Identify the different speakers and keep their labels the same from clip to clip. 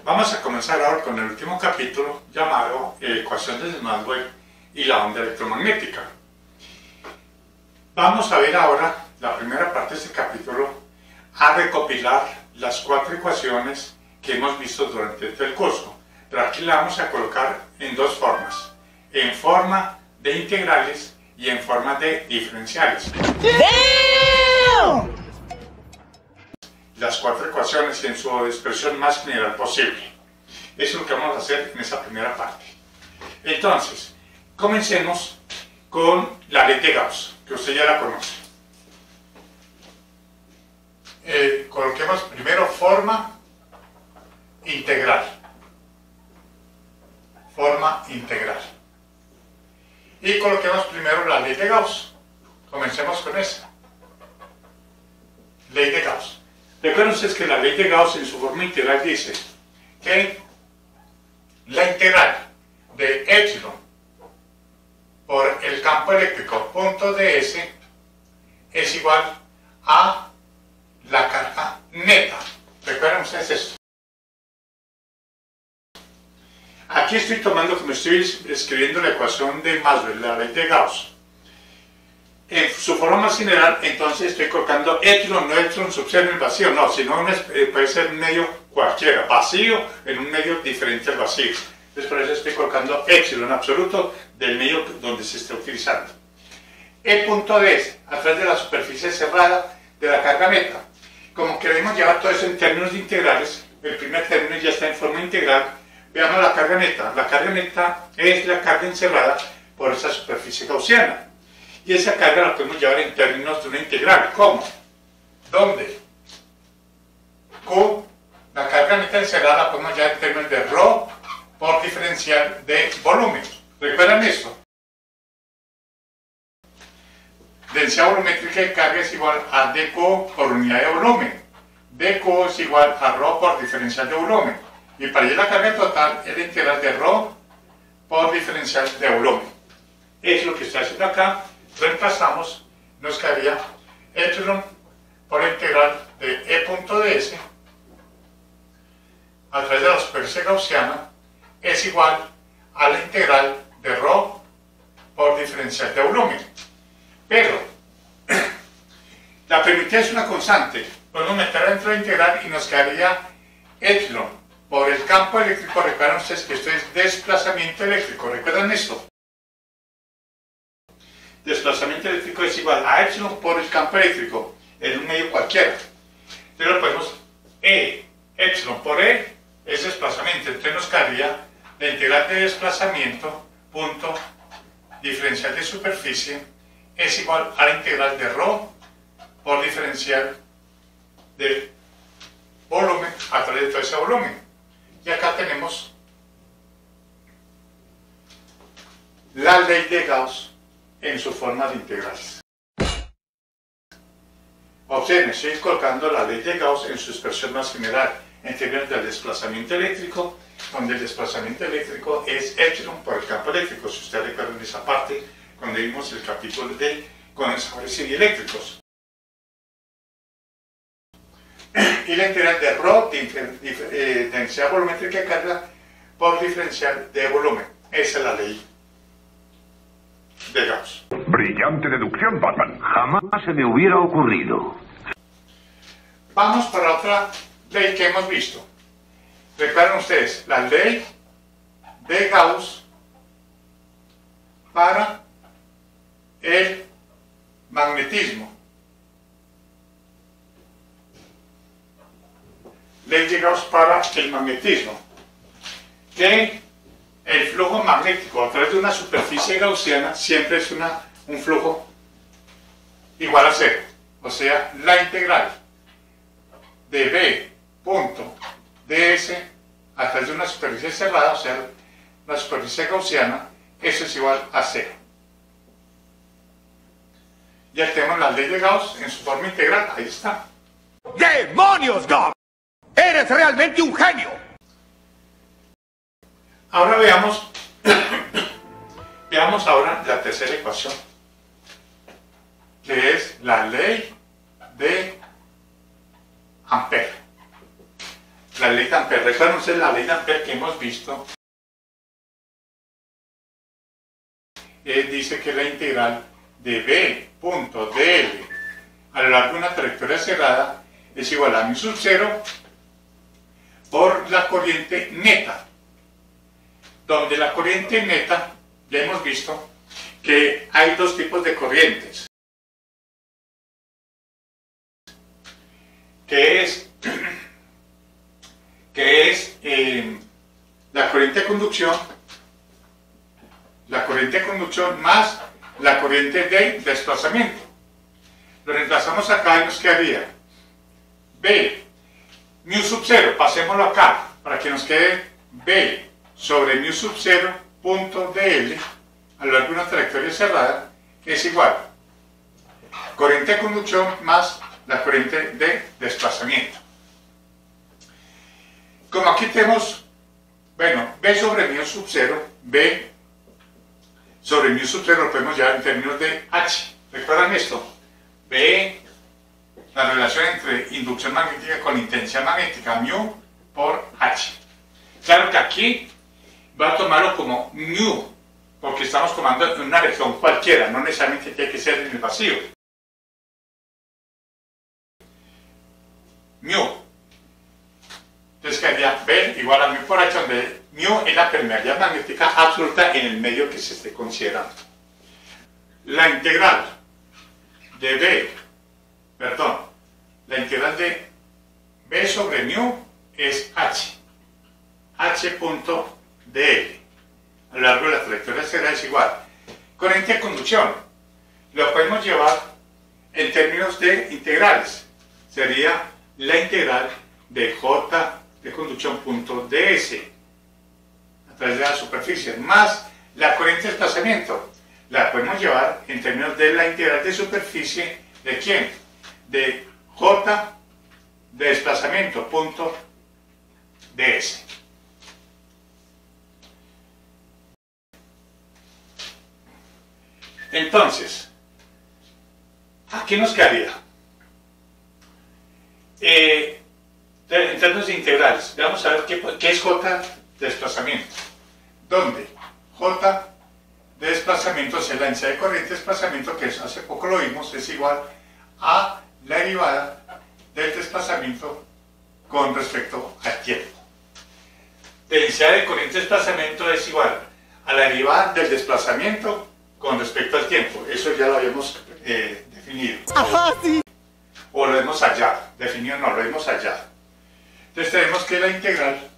Speaker 1: Vamos a comenzar ahora con el último capítulo llamado Ecuaciones de Maxwell y la onda electromagnética. Vamos a ver ahora la primera parte de este capítulo, a recopilar las 4 ecuaciones que hemos visto durante el curso. Pero aquí la vamos a colocar en 2 formas, en forma de integrales y en forma de diferenciales. ¡Damn! Las 4 ecuaciones en su expresión más general posible. Eso es lo que vamos a hacer en esa primera parte. Entonces, comencemos con la ley de Gauss, que usted ya la conoce. Coloquemos primero forma integral. Forma integral. Y coloquemos primero la ley de Gauss. Comencemos con esa. Ley de Gauss. Recuerden ustedes que la ley de Gauss en su forma integral dice que la integral de epsilon por el campo eléctrico punto ds es igual a la carga neta. Recuerden ustedes esto. Aquí estoy tomando, como estoy escribiendo la ecuación de Maxwell, la ley de Gauss. En su forma más general, entonces estoy colocando epsilon, no epsilon sub 0 en el vacío, no, sino puede ser un medio cualquiera, vacío en un medio diferente al vacío. Entonces por eso estoy colocando epsilon absoluto del medio donde se está utilizando. El punto D a través de la superficie cerrada de la carga neta. Como queremos llevar todo eso en términos de integrales, el primer término ya está en forma integral. Veamos la carga neta. La carga neta es la carga encerrada por esa superficie gaussiana. Y esa carga la podemos llevar en términos de una integral. ¿Cómo? ¿Dónde? Q, la carga neta encerrada la podemos llevar en términos de ρ por diferencial de volumen. ¿Recuerdan esto? Densidad volumétrica de carga es igual a dq por unidad de volumen. dq es igual a ρ por diferencial de volumen. Y para hallar la carga total es la integral de ρ por diferencial de volumen. Es lo que estoy haciendo acá. Reemplazamos, nos quedaría epsilon por la integral de E punto ds a través de la superficie gaussiana es igual a la integral de ρ por diferencial de volumen. Pero la permitida es una constante. Podemos meter dentro de la integral y nos quedaría epsilon por el campo eléctrico. Recuerden ustedes que esto es desplazamiento eléctrico. ¿Recuerdan esto? Desplazamiento eléctrico es igual a epsilon por el campo eléctrico en un medio cualquiera. Entonces lo ponemos epsilon por E es desplazamiento. Entonces nos quedaría la integral de desplazamiento punto diferencial de superficie es igual a la integral de ρ por diferencial de volumen a través de todo ese volumen. Y acá tenemos la ley de Gauss en su forma de integrales. Observen, estoy colocando la ley de Gauss en su expresión más general en términos del desplazamiento eléctrico, donde el desplazamiento eléctrico es epsilon por el campo eléctrico. Si ustedes recuerdan esa parte cuando vimos el capítulo de condensadores eléctricos. Y la integral de ρ, densidad volumétrica de carga por diferencial de volumen. Esa es la ley de Gauss.
Speaker 2: Brillante deducción, Batman.
Speaker 3: Jamás se me hubiera ocurrido.
Speaker 1: Vamos para otra ley que hemos visto. Recuerden ustedes, la ley de Gauss para el magnetismo. Ley de Gauss para el magnetismo. Que el flujo magnético a través de una superficie gaussiana siempre es un flujo igual a 0. O sea, la integral de B punto ds a través de una superficie cerrada, o sea, una superficie gaussiana, eso es igual a 0. Ya tenemos la ley de Gauss en su forma integral. Ahí está.
Speaker 2: ¡Demonios, Gauss! ¡Eres realmente un genio!
Speaker 1: Ahora veamos ahora la tercera ecuación, que es la ley de Ampère. La la ley de Ampère. Recuerden ustedes la ley de Ampère que hemos visto. Dice que la integral de b punto dl a lo largo de una trayectoria cerrada es igual a mu sub 0 por la corriente neta, donde la corriente neta, ya hemos visto que hay dos tipos de corrientes, que es la corriente de conducción más la corriente de desplazamiento. Lo reemplazamos acá y nos quedaría B mu sub 0, pasémoslo acá para que nos quede B sobre mu sub 0 punto dl a lo largo de una trayectoria cerrada es igual corriente de conducción más la corriente de desplazamiento. Como aquí tenemos, bueno, B sobre mu sub 0, B sobre mu sub 0 lo podemos llevar en términos de H. ¿Recuerdan esto? B, la relación entre inducción magnética con intensidad magnética, mu por H. Claro que aquí va a tomarlo como mu, porque estamos tomando en una región cualquiera, no necesariamente tiene que ser en el vacío. Mu. Entonces quedaría B igual a mu por H, donde mu es la permeabilidad magnética absoluta en el medio que se esté considerando. La integral de B sobre mu es H. H punto dl a lo largo de la trayectoria cerrada es igual. Corriente de conducción lo podemos llevar en términos de integrales. Sería la integral de J de conducción punto ds a través de la superficie más la corriente de desplazamiento. La podemos llevar en términos de la integral de superficie de ¿quién? De J de desplazamiento punto ds. Entonces, ¿qué nos quedaría? En términos de integrales, vamos a ver qué es J de desplazamiento. Donde J de desplazamiento es la densidad de corriente de desplazamiento, que hace poco lo vimos, es igual a la derivada del desplazamiento con respecto al tiempo. Densidad de corriente de desplazamiento es igual a la derivada del desplazamiento con respecto al tiempo. Eso ya lo habíamos definido.
Speaker 2: Ajá, sí.
Speaker 1: O lo hemos hallado. Definido no, lo hemos hallado. Entonces tenemos que la integral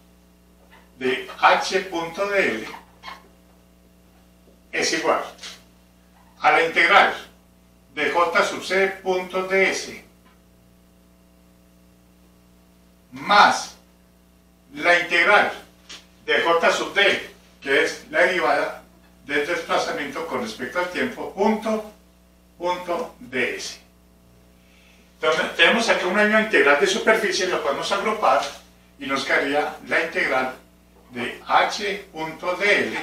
Speaker 1: de h punto dl es igual a la integral de j sub c punto ds más la integral de j sub d, que es la derivada del desplazamiento con respecto al tiempo, punto ds. Entonces, tenemos aquí una misma integral de superficie, lo podemos agrupar y nos quedaría la integral de h punto dl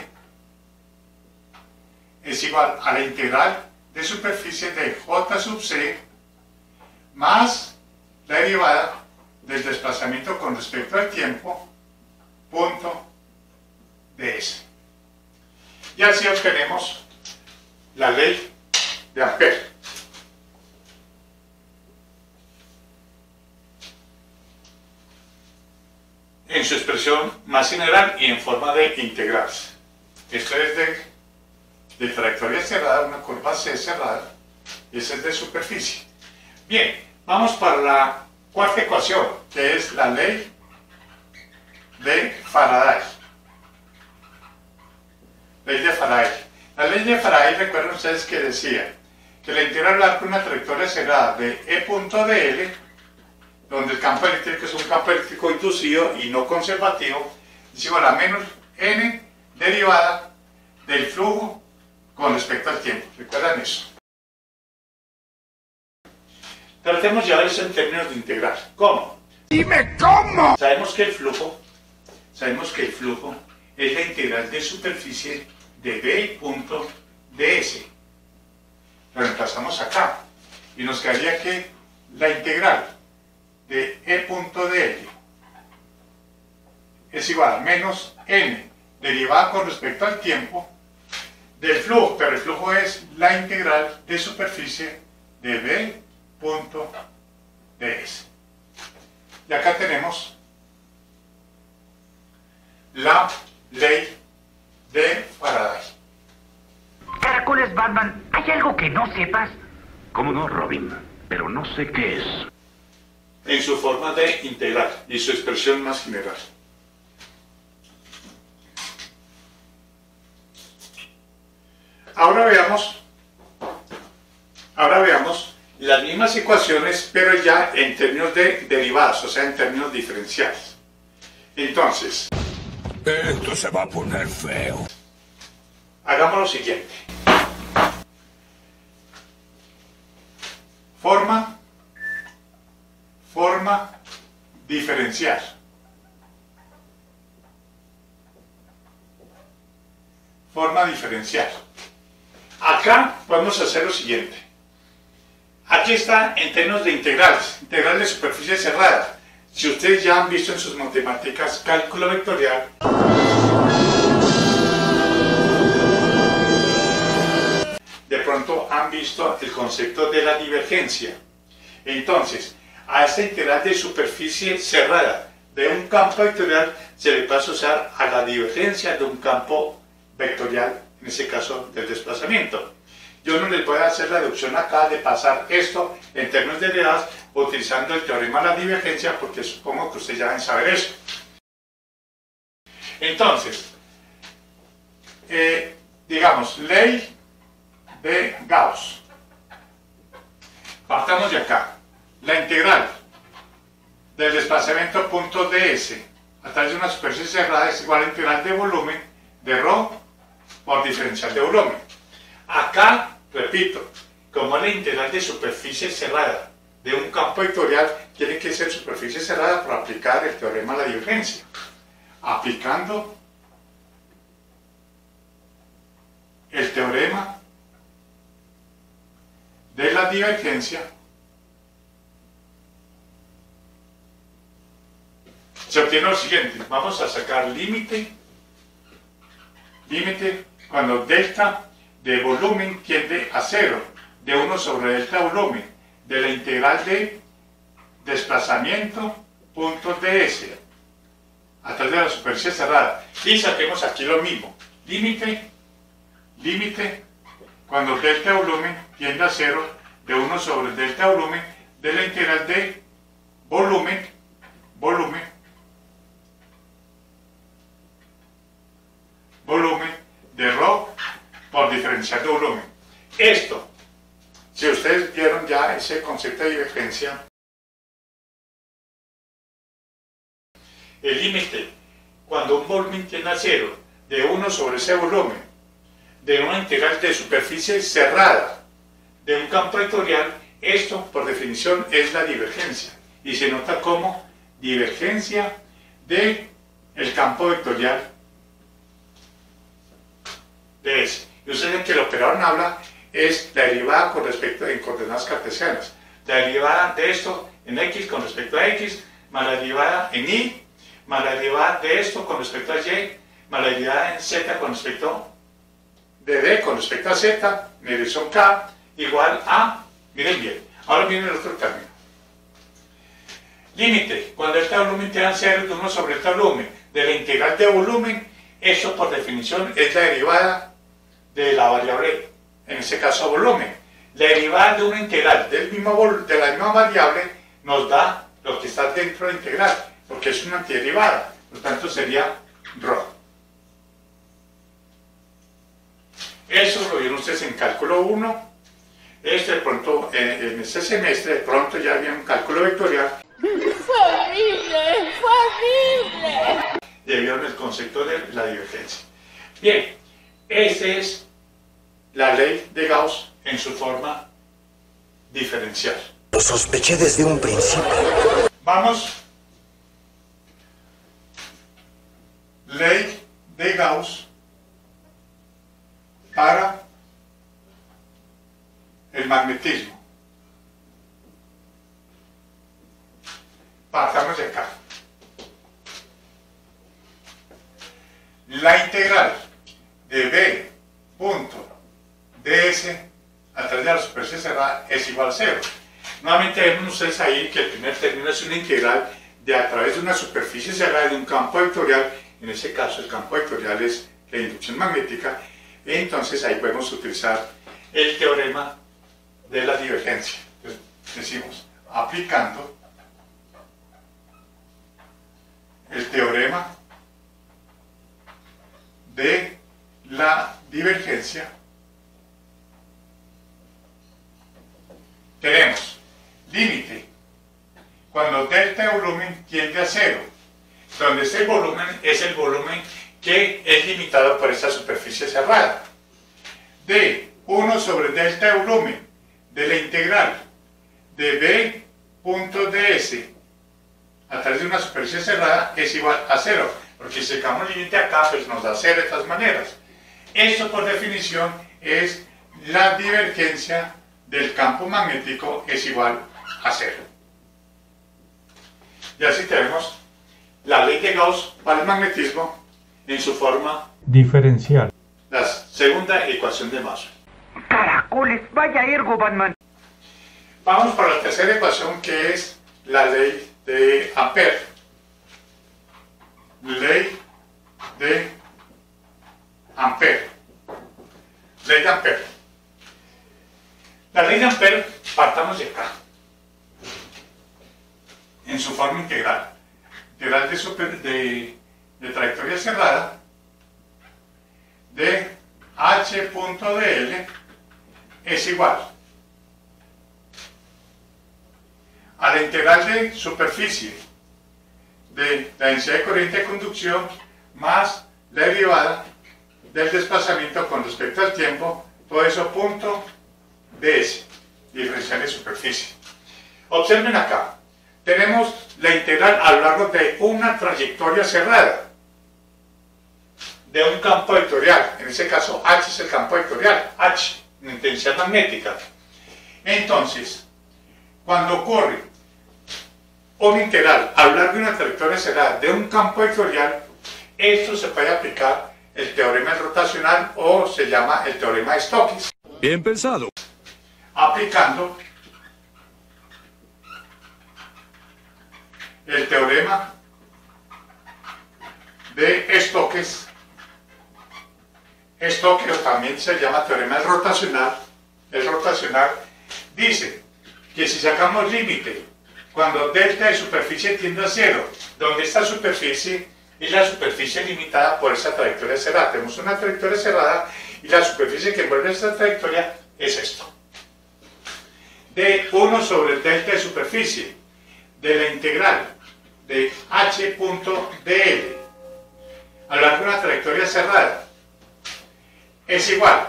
Speaker 1: es igual a la integral de superficie de j sub c más la derivada del desplazamiento con respecto al tiempo, punto ds. Y así obtenemos la ley de Ampère. En su expresión más general y en forma de integrales. Esto es de trayectoria cerrada, una curva C cerrada, y esa es de superficie. Bien, vamos para la cuarta ecuación, que es la ley de Faraday. Ley de Faraday. La ley de Faraday, recuerden ustedes que decía que la integral larga de una trayectoria cerrada de E punto dl, donde el campo eléctrico es un campo eléctrico inducido y no conservativo, es igual a menos n derivada del flujo con respecto al tiempo. ¿Recuerdan eso? Tratemos de llevar eso en términos de integral. ¿Cómo?
Speaker 2: ¡Dime cómo!
Speaker 1: Sabemos que el flujo es la integral de superficie de b punto ds. Lo reemplazamos acá y nos quedaría que la integral de E punto dl es igual a menos n derivada con respecto al tiempo del flujo, pero el flujo es la integral de superficie de B punto ds. Y acá tenemos la ley de Faraday.
Speaker 3: Caracoles, Batman, ¿hay algo que no sepas? ¿Cómo no, Robin? Pero no sé qué es.
Speaker 1: En su forma de integral y su expresión más general. Ahora veamos las mismas ecuaciones, pero ya en términos de derivadas, o sea, en términos diferenciales. Entonces,
Speaker 2: Esto se va a poner feo.
Speaker 1: hagamos lo siguiente. Forma diferencial. Forma diferencial. Acá podemos hacer lo siguiente. Aquí está en términos de integrales, integral de superficie cerrada. Si ustedes ya han visto en sus matemáticas cálculo vectorial, de pronto han visto el concepto de la divergencia. Entonces, a esta integral de superficie cerrada de un campo vectorial se le pasa a usar a la divergencia de un campo vectorial, en este caso del desplazamiento. Yo no les voy a hacer la deducción acá de pasar esto en términos de derivadas utilizando el teorema de la divergencia, porque supongo que ustedes ya deben saber eso. Entonces, digamos, ley de Gauss. Partamos de acá. La integral del desplazamiento punto ds a través de una superficie cerrada es igual a la integral de volumen de ρ por diferencial de volumen. Acá, repito, como es la integral de superficie cerrada de un campo vectorial, tiene que ser superficie cerrada para aplicar el teorema de la divergencia. Aplicando el teorema de la divergencia, se obtiene lo siguiente. Vamos a sacar límite cuando delta de volumen tiende a 0, de 1 sobre delta volumen, de la integral de desplazamiento punto ds a través de la superficie cerrada. Y saquemos aquí lo mismo. Límite cuando delta volumen tiende a 0, de 1 sobre delta volumen, de la integral de volumen de ρ por diferencial de volumen. Esto, si ustedes vieron ya ese concepto de divergencia, el límite cuando un volumen tiende a 0, de 1 sobre ese volumen, de una integral de superficie cerrada de un campo vectorial, esto por definición es la divergencia y se nota como divergencia de el campo vectorial de ese. Y ustedes ven que el operador en habla es la derivada con respecto en coordenadas cartesianas, la derivada de esto en x con respecto a x, más la derivada en y, más la derivada de esto con respecto a y, más la derivada en z con respecto de d con respecto a z, en dirección k, igual a, miren bien, ahora viene el otro término. Límite, cuando el volumen tiende a 0, de 1 sobre el volumen, de la integral de volumen, eso por definición es la derivada de la variable, en este caso volumen. La derivada de una integral de la misma variable nos da lo que está dentro de la integral, porque es una antiderivada, por lo tanto sería ρ. Eso lo vieron ustedes en cálculo 1. De pronto, en este semestre, de pronto ya había un cálculo vectorial.
Speaker 4: ¡Fue horrible! ¡Fue horrible!
Speaker 1: Y vieron el concepto de la divergencia. Bien, esa es la ley de Gauss en su forma diferencial.
Speaker 5: Lo sospeché desde un principio.
Speaker 1: Vamos. Ley de Gauss para el magnetismo. Partamos de acá. la integral de b punto ds a través de la superficie cerrada es igual a 0. Nuevamente ven ustedes ahí que el primer término es una integral de a través de una superficie cerrada de un campo vectorial. En este caso el campo vectorial es la inducción magnética. Y entonces ahí podemos utilizar el teorema de la divergencia. Entonces decimos, aplicando el teorema de la divergencia, tenemos límite cuando delta de volumen tiende a 0, donde este volumen es el volumen que es limitado por esta superficie cerrada, de 1 sobre delta de volumen de la integral de b punto ds a través de una superficie cerrada es igual a 0, porque si sacamos límite acá, pues nos da 0 de todas maneras. Esto por definición es la divergencia del campo magnético es igual a 0. Y así tenemos la ley de Gauss para el magnetismo en su forma diferencial. La segunda ecuación de Maxwell.
Speaker 3: ¡Caracoles! ¡Vaya ergo, Batman!
Speaker 1: Vamos para la tercera ecuación, que es la ley de Ampère. Ley de Ampère. Ley de Ampère. La ley de Ampère, partamos de acá. En su forma integral. Integral de trayectoria cerrada de h punto dl es igual a la integral de superficie de la densidad de corriente de conducción más la derivada del desplazamiento con respecto al tiempo, todo eso punto ds, diferencial de superficie. Observen acá, tenemos la integral a lo largo de una trayectoria cerrada de un campo vectorial. En este caso h es el campo vectorial, h, intensidad magnética. Entonces, cuando ocurre una integral a lo largo de una trayectoria cerrada de un campo vectorial, esto se puede aplicar el teorema rotacional o se llama el teorema de Stokes.
Speaker 2: Bien pensado.
Speaker 1: Aplicando el teorema de Stokes. Stokes también se llama teorema rotacional. El rotacional dice que si sacamos límite cuando delta de superficie tiende a 0, donde esta superficie es la superficie limitada por esa trayectoria cerrada. Tenemos una trayectoria cerrada y la superficie que envuelve esta trayectoria es esto. De 1 sobre el delta de superficie de la integral de h punto dl a lo largo de una trayectoria cerrada es igual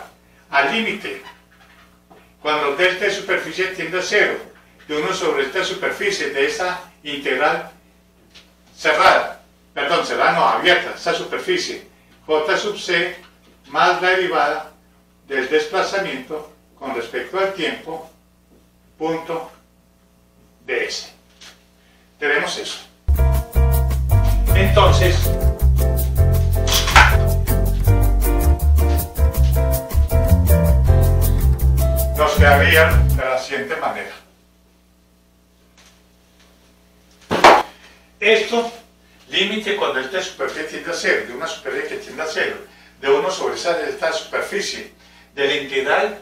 Speaker 1: al límite cuando delta de superficie tiende a 0 de 1 sobre esta superficie de esa integral cerrada, perdón, cerrada no, abierta, esta superficie, j sub c más la derivada del desplazamiento con respecto al tiempo, punto ds. Tenemos eso. Entonces, nos quedaría de la siguiente manera. Esto, límite cuando esta superficie tiende a 0, de una superficie que tiende a 0, de 1 sobre esta superficie, de la integral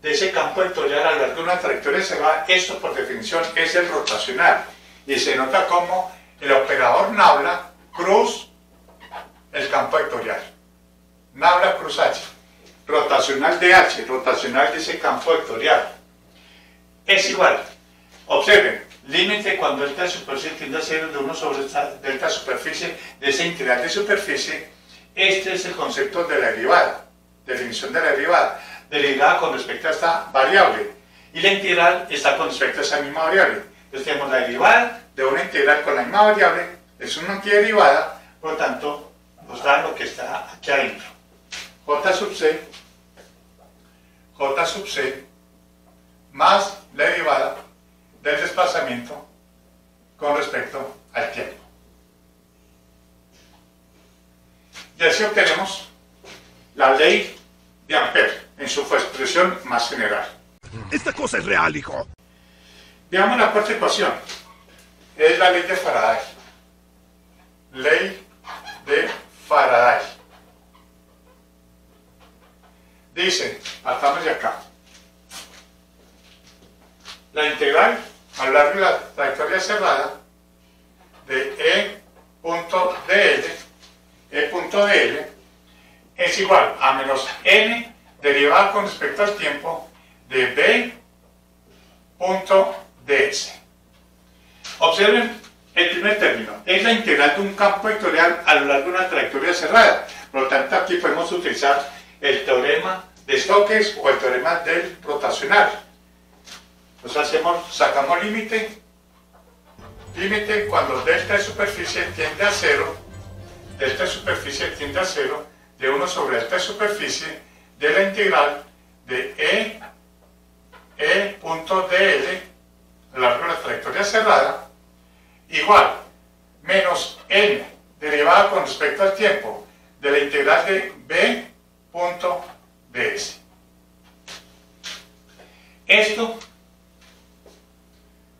Speaker 1: de ese campo vectorial a lo largo de una trayectoria cerrada, esto por definición es el rotacional. Y se nota como el operador nabla cruz el campo vectorial. Nabla cruz h. Rotacional de h, rotacional de ese campo vectorial. Es igual. Observen, límite cuando delta de superficie tiende a 0 de 1 sobre esta delta superficie de esa integral de superficie. Este es el concepto de la derivada. Definición de la derivada. Derivada con respecto a esta variable. Y la integral está con respecto a esa misma variable. Entonces tenemos la derivada de una integral con la misma variable. Es una antiderivada, por lo tanto, nos da lo que está aquí adentro. J sub C más la derivada del desplazamiento con respecto al tiempo. Y así obtenemos la ley de Ampère en su expresión más general.
Speaker 2: Esta cosa es real, hijo.
Speaker 1: Veamos la cuarta ecuación. Es la ley de Faraday. Ley de Faraday. Dice, partamos de acá. La integral a lo largo de la trayectoria cerrada de E.dl es igual a menos n derivada con respecto al tiempo de B.ds. Observen el primer término. Es la integral de un campo vectorial a lo largo de una trayectoria cerrada. Por lo tanto, aquí podemos utilizar el teorema de Stokes o el teorema del rotacional. Entonces sacamos límite cuando delta de superficie tiende a 0, delta de superficie tiende a 0, de 1 sobre delta de superficie de la integral de E.dl a lo largo de la trayectoria cerrada, igual menos n derivada con respecto al tiempo de la integral de B.ds. Esto,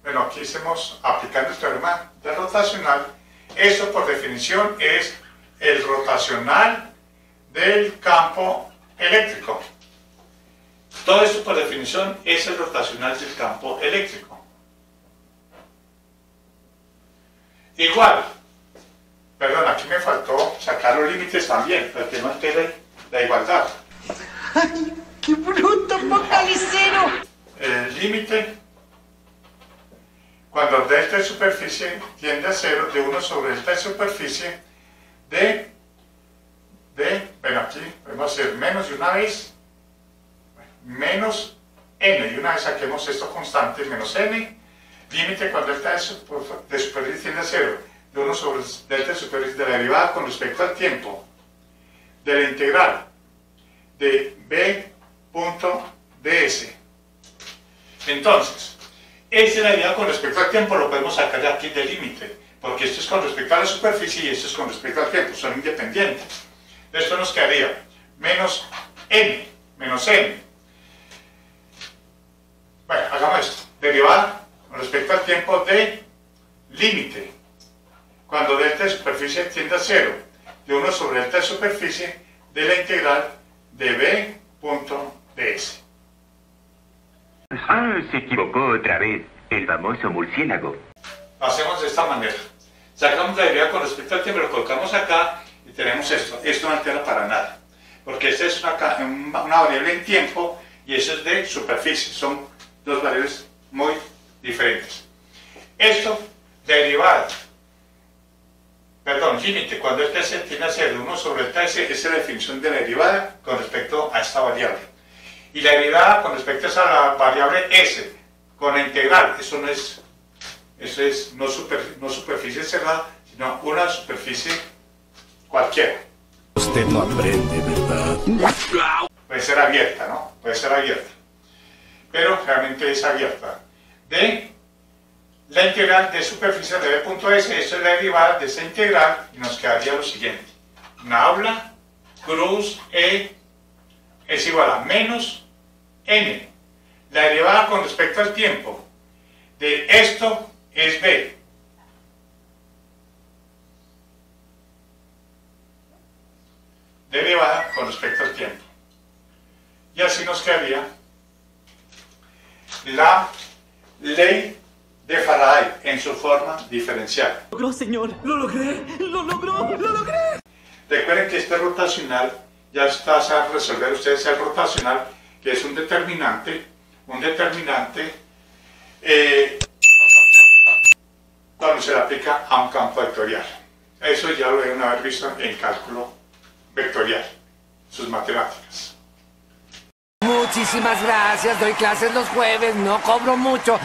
Speaker 1: bueno, aquí estamos aplicando el teorema del rotacional. Esto por definición es el rotacional del campo eléctrico. Todo esto por definición es el rotacional del campo eléctrico. Igual, perdón, aquí me faltó sacar los límites también, para que no altere la igualdad.
Speaker 6: ¡Ay, qué bruto, focalicero!
Speaker 1: El límite cuando delta de superficie tiende a 0, de 1 sobre delta de superficie bueno, aquí podemos hacer menos de una vez, menos n, y una vez saquemos esto constante, menos n, límite cuando delta de superficie tiende a 0, de 1 sobre delta de superficie de la derivada con respecto al tiempo de la integral de B.ds. Entonces, esta es la derivada con respecto al tiempo, lo podemos sacar de aquí del límite, porque esto es con respecto a la superficie y esto es con respecto al tiempo, son independientes. Esto nos quedaría menos n. Bueno, hagamos esto. Derivada con respecto al tiempo de límite. Cuando delta de superficie tiende a 0, de 1 sobre delta de superficie de la integral de B.ds.
Speaker 3: Ah, se equivocó otra vez. El famoso murciélago.
Speaker 1: Hacemos de esta manera. Sacamos la derivada con respecto al tiempo, lo colocamos acá y tenemos esto. Esto no altera para nada, porque esta es una variable en tiempo y eso es de superficie. Son dos variables muy diferentes. Esto, límite, cuando el TS tiene a ser de 1 sobre el TS, esa es la definición de la derivada con respecto a esta variable. Y la derivada con respecto a esa variable S, con la integral, eso es no superficie cerrada, sino una superficie cualquiera.
Speaker 2: Usted no aprende, ¿verdad?
Speaker 1: Puede ser abierta, ¿no? Puede ser abierta. Pero realmente es abierta. De la integral de superficie de B.S, esto es la derivada de esa integral y nos quedaría lo siguiente. Nabla cruz E es igual a menos n. La derivada con respecto al tiempo de esto es b. Derivada con respecto al tiempo. Y así nos quedaría la ley de Faraday en su forma diferencial.
Speaker 6: ¡Lo logró, señor! ¡Lo logré! ¡Lo logró! ¡Lo logré! Recuerden
Speaker 1: que este rotacional, ya está a resolver ustedes el rotacional, que es un determinante cuando se le aplica a un campo vectorial. Eso ya lo deben haber visto en cálculo vectorial, sus matemáticas.
Speaker 6: Muchísimas gracias, doy clases los jueves, no cobro mucho.